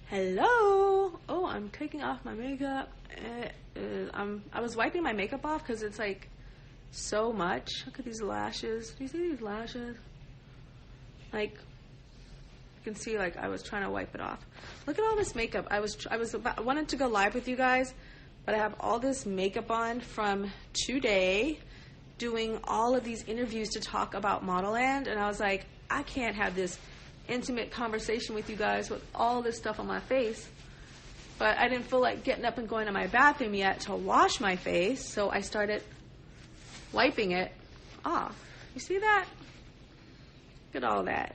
Hello. Oh, I'm taking off my makeup. I was wiping my makeup off because it's like so much. Look at these lashes. Do you see these lashes? Like, you can see, like, I was trying to wipe it off. Look at all this makeup. I wanted to go live with you guys, but I have all this makeup on from today, doing all of these interviews to talk about Modelland, and I was like, I can't have this intimate conversation with you guys with all this stuff on my face. But I didn't feel like getting up and going to my bathroom yet to wash my face, so I started wiping it off. You see that? Look at all that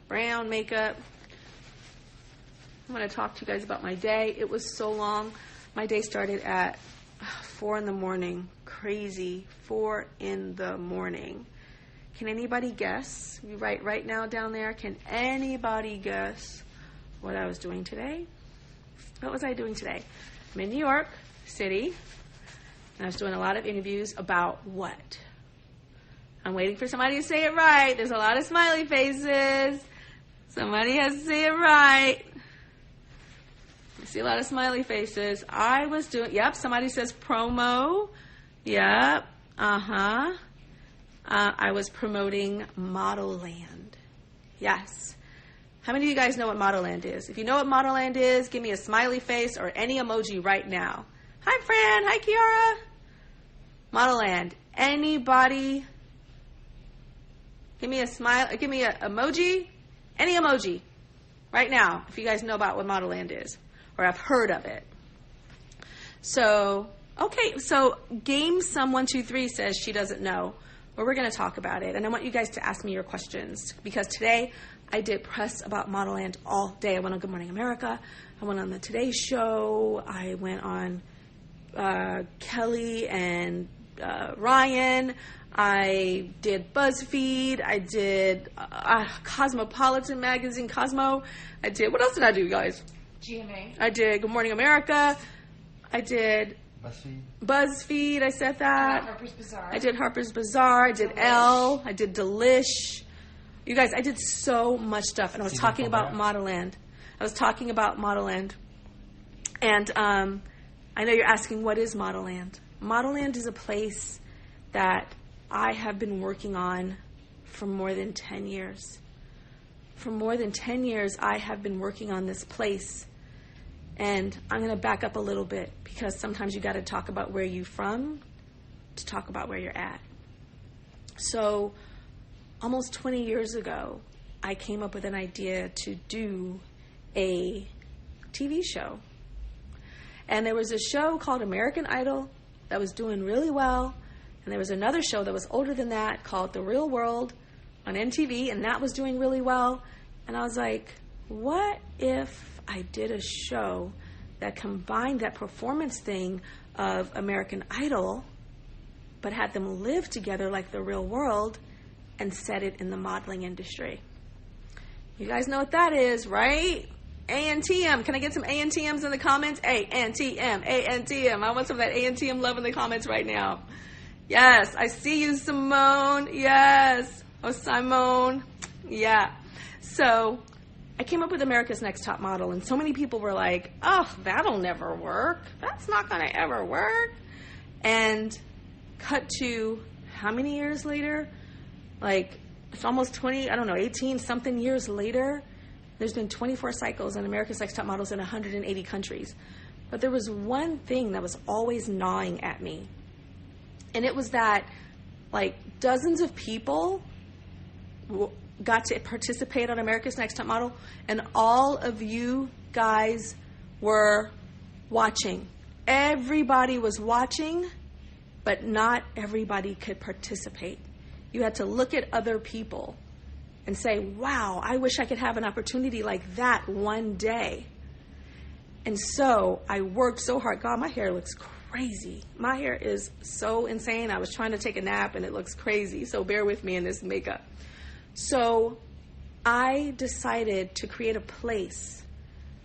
brown makeup. I'm going to talk to you guys about my day. It was so long. My day started at 4 in the morning. Crazy. 4 in the morning. Can anybody guess? You write right now down there. Can anybody guess what I was doing today? What was I doing today? I'm in New York City, and I was doing a lot of interviews about what? I'm waiting for somebody to say it right. There's a lot of smiley faces. Somebody has to say it right. I see a lot of smiley faces. I was doing, yep, somebody says promo. Yep, I was promoting Modelland. Yes. How many of you guys know what Modelland is? If you know what Modelland is, give me a smiley face or any emoji right now. Hi, Fran. Hi, Kiara. Modelland. Anybody? Give me a smile. Give me an emoji. Any emoji right now if you guys know about what Modelland is or have heard of it. So, okay. So, Game Sum 123 says she doesn't know. Well, we're going to talk about it. And I want you guys to ask me your questions because today I did press about Modelland all day. I went on Good Morning America. I went on the Today Show. I went on Kelly and Ryan. I did BuzzFeed. I did Cosmopolitan Magazine, Cosmo. I did, what else did I do, guys? GMA. I did Good Morning America. I did BuzzFeed, I said that. Harper's Bazaar. I did Harper's Bazaar. I did Elle. I did Delish. You guys, I did so much stuff, and I was talking about Modelland. And I know you're asking, what is Modelland? Modelland is a place that I have been working on for more than 10 years. For more than 10 years, I have been working on this place. And I'm going to back up a little bit because sometimes you got to talk about where you're from to talk about where you're at. So almost 20 years ago, I came up with an idea to do a TV show. And there was a show called American Idol that was doing really well. And there was another show that was older than that called The Real World on MTV, and that was doing really well. And I was like, what if I did a show that combined that performance thing of American Idol, but had them live together like the real world and set it in the modeling industry? You guys know what that is, right? ANTM. Can I get some ANTMs in the comments? ANTM, ANTM. I want some of that ANTM love in the comments right now. Yes, I see you, Simone. Yes. Oh, Simone. Yeah. So I came up with America's Next Top Model, and so many people were like, oh, that'll never work. That's not going to ever work. And cut to how many years later? Like, it's almost 20, I don't know, 18 something years later. There's been 24 cycles on America's Next Top Models in 180 countries. But there was one thing that was always gnawing at me. And it was that, like, dozens of people got to participate on America's Next Top Model, and all of you guys were watching. Everybody was watching, but not everybody could participate. You had to look at other people and say, wow, I wish I could have an opportunity like that one day. And so I worked so hard. God, my hair looks crazy. My hair is so insane. I was trying to take a nap and it looks crazy. So bear with me in this makeup. So I decided to create a place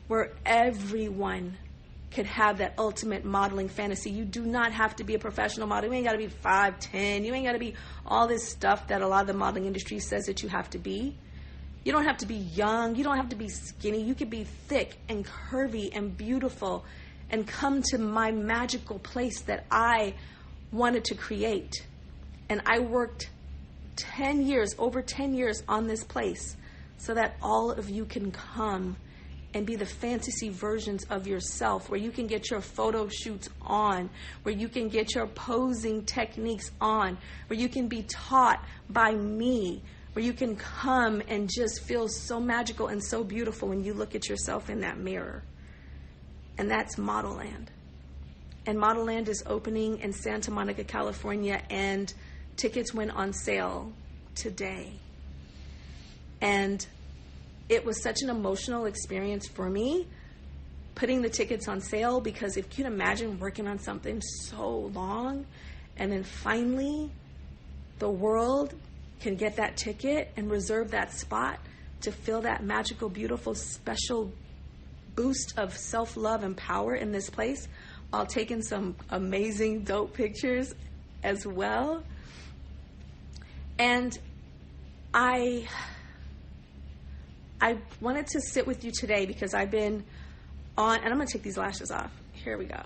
where everyone could have that ultimate modeling fantasy. You do not have to be a professional model. You ain't got to be 5'10". You ain't got to be all this stuff that a lot of the modeling industry says that you have to be. You don't have to be young. You don't have to be skinny. You could be thick and curvy and beautiful and come to my magical place that I wanted to create. And I worked 10 years, over 10 years on this place so that all of you can come and be the fantasy versions of yourself, where you can get your photo shoots on, where you can get your posing techniques on, where you can be taught by me, where you can come and just feel so magical and so beautiful when you look at yourself in that mirror. And that's Model Land. And Model Land is opening in Santa Monica, California, and tickets went on sale today. And it was such an emotional experience for me putting the tickets on sale, because if you can imagine working on something so long and then finally the world can get that ticket and reserve that spot to feel that magical, beautiful, special boost of self-love and power in this place while taking some amazing, dope pictures as well. And I wanted to sit with you today because I've been on, and I'm going to take these lashes off. Here we go.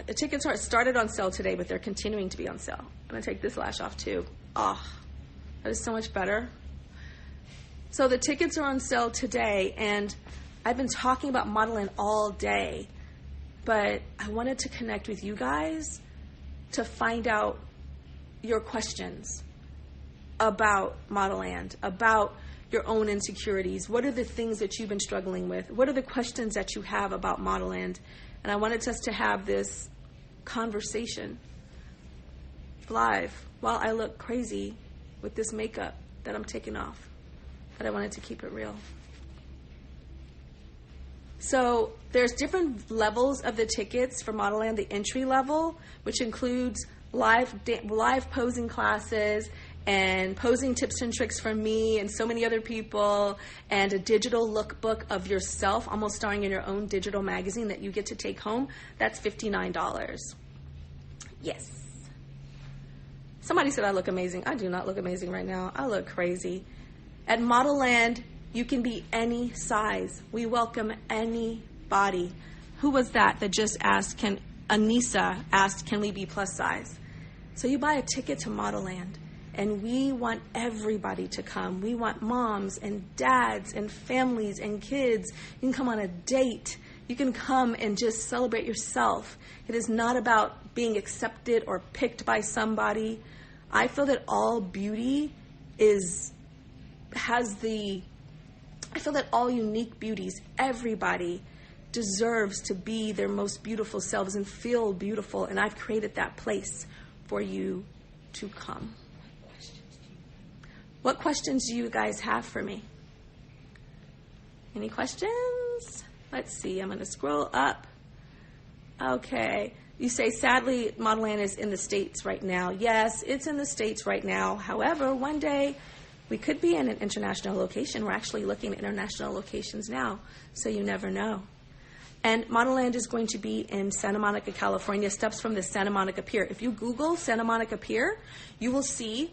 The tickets are started on sale today, but they're continuing to be on sale. I'm going to take this lash off too. Oh, that is so much better. So the tickets are on sale today, and I've been talking about Model Land all day, but I wanted to connect with you guys to find out your questions about Model Land, about your own insecurities. What are the things that you've been struggling with? What are the questions that you have about Model Land? And I wanted us to have this conversation live while I look crazy with this makeup that I'm taking off. But I wanted to keep it real. So there's different levels of the tickets for Model Land. The entry level, which includes live posing classes and posing tips and tricks from me and so many other people, and a digital lookbook of yourself, almost starring in your own digital magazine that you get to take home. That's $59. Yes. Somebody said I look amazing. I do not look amazing right now. I look crazy. At Model Land, you can be any size. We welcome anybody. Who was that just asked, Anissa asked, can we be plus size? So you buy a ticket to Model Land, and we want everybody to come. We want moms and dads and families and kids. You can come on a date. You can come and just celebrate yourself. It is not about being accepted or picked by somebody. I feel that all beauty I feel that all unique beauties, everybody deserves to be their most beautiful selves and feel beautiful. And I've created that place for you to come. What questions do you guys have for me? Any questions? Let's see. I'm going to scroll up. Okay. You say, sadly, Model Land is in the States right now. Yes, it's in the States right now. However, one day we could be in an international location. We're actually looking at international locations now, so you never know. And Model Land is going to be in Santa Monica, California, steps from the Santa Monica Pier. If you Google Santa Monica Pier, you will see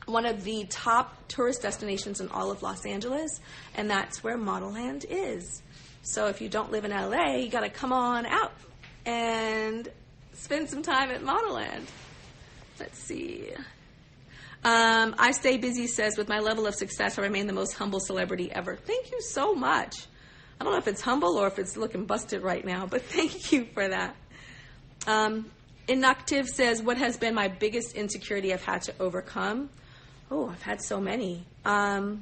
one of the top tourist destinations in all of Los Angeles, and that's where Model Land is. So if you don't live in LA, you got to come on out and spend some time at Model Land. Let's see. I Stay Busy says, with my level of success, I remain the most humble celebrity ever. Thank you so much. I don't know if it's humble or if it's looking busted right now, but thank you for that. Inactive says, what has been my biggest insecurity I've had to overcome? Oh, I've had so many. I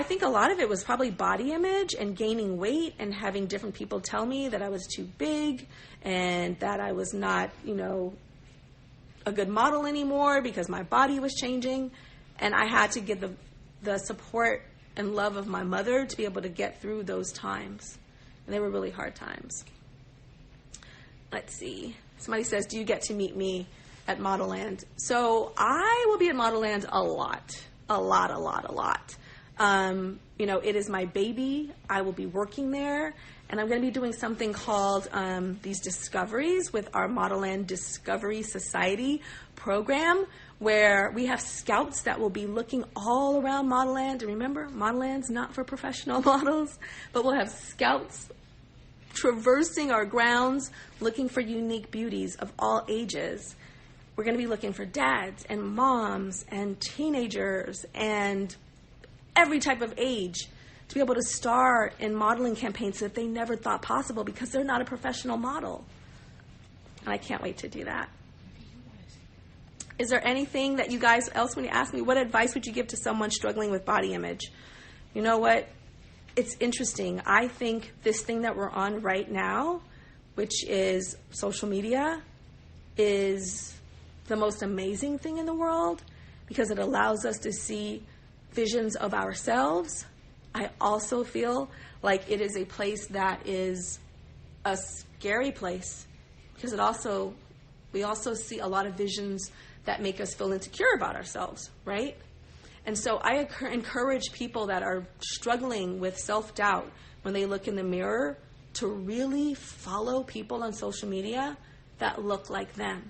think a lot of it was probably body image and gaining weight and having different people tell me that I was too big and that I was not, a good model anymore because my body was changing. And I had to get the support and love of my mother to be able to get through those times. And they were really hard times. Let's see. Somebody says, do you get to meet me at Model Land? So I will be at Model Land a lot. It is my baby. I will be working there, and I'm going to be doing something called these discoveries with our Model Land Discovery Society program, where we have scouts that will be looking all around Model Land. And remember, Model Land's not for professional models, but we'll have scouts traversing our grounds, looking for unique beauties of all ages. We're going to be looking for dads and moms and teenagers and every type of age to be able to star in modeling campaigns that they never thought possible because they're not a professional model. And I can't wait to do that. Is there anything that you guys else, when you ask me, what advice would you give to someone struggling with body image? You know what? It's interesting. I think this thing that we're on right now, which is social media, is the most amazing thing in the world because it allows us to see visions of ourselves. I also feel like it is a place that is a scary place because we also see a lot of visions that make us feel insecure about ourselves, right? And so I encourage people that are struggling with self-doubt when they look in the mirror to really follow people on social media that look like them,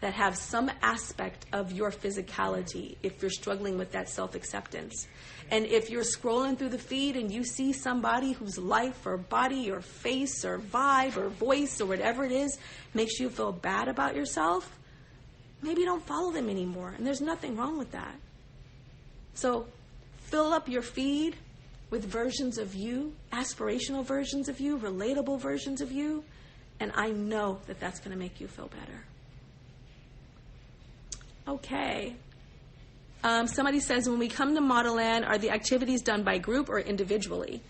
that have some aspect of your physicality if you're struggling with that self-acceptance. And if you're scrolling through the feed and you see somebody whose life or body or face or vibe or voice or whatever it is makes you feel bad about yourself, maybe don't follow them anymore. And there's nothing wrong with that. So fill up your feed with versions of you, aspirational versions of you, relatable versions of you, and I know that that's going to make you feel better. Okay. Somebody says, when we come to Model Land, are the activities done by group or individually?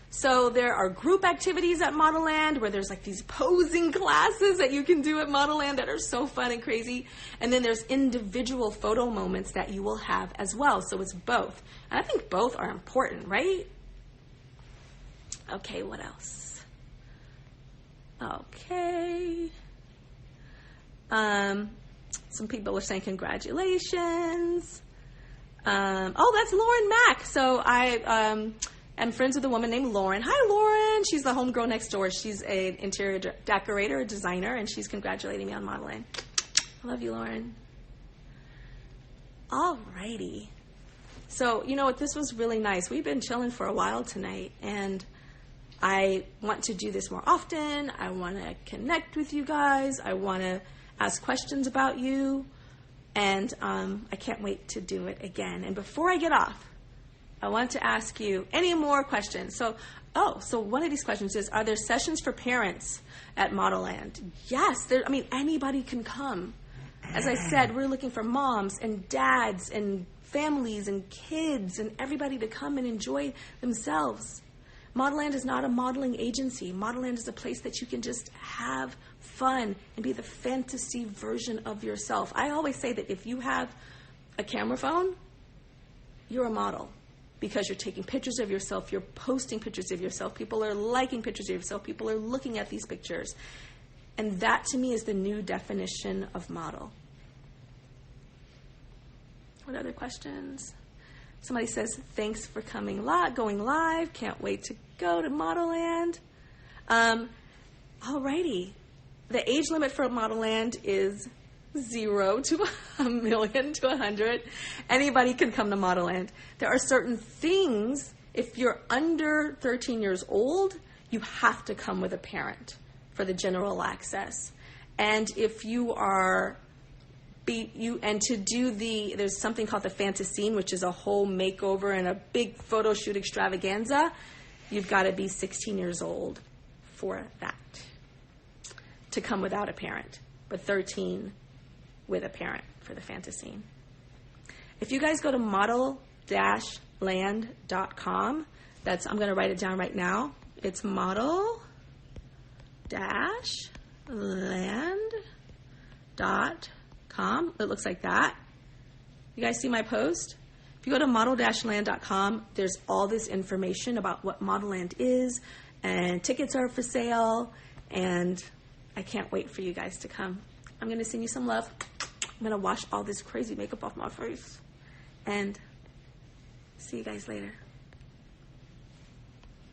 So there are group activities at Model Land where there's like these posing classes that you can do at Model Land that are so fun and crazy. And then there's individual photo moments that you will have as well. So it's both. And I think both are important, right? Okay, what else? Okay. Some people are saying congratulations. Oh, that's Lauren Mack. So I am friends with a woman named Lauren. Hi, Lauren. She's the homegirl next door. She's an interior decorator, a designer, and she's congratulating me on modeling. I love you, Lauren. All righty. So, you know what? This was really nice. We've been chilling for a while tonight, and I want to do this more often. I want to connect with you guys. I want to ask questions about you, and I can't wait to do it again. And before I get off, I want to ask you any more questions. So one of these questions is, are there sessions for parents at Model Land? Yes, anybody can come. As I said, we're looking for moms and dads and families and kids and everybody to come and enjoy themselves. Model Land is not a modeling agency. Model Land is a place that you can just have fun and be the fantasy version of yourself. I always say that if you have a camera phone, you're a model because you're taking pictures of yourself, you're posting pictures of yourself, people are liking pictures of yourself, people are looking at these pictures. And that to me is the new definition of model. What other questions? Somebody says, thanks for going live. Can't wait to go to Model Land. Alrighty. The age limit for Model Land is 0 to 1 million to 100. Anybody can come to Model Land. There are certain things, if you're under 13 years old, you have to come with a parent for the general access. And if you are there's something called the Fantasine, which is a whole makeover and a big photo shoot extravaganza. You've got to be 16 years old for that to come without a parent, but 13 with a parent for the Fantasine. If you guys go to model-land.com, I'm going to write it down right now. It's model-land.com. It looks like that. You guys see my post? If you go to model-land.com, there's all this information about what Model Land is, and tickets are for sale, and I can't wait for you guys to come. I'm going to send you some love. I'm going to wash all this crazy makeup off my face, and see you guys later.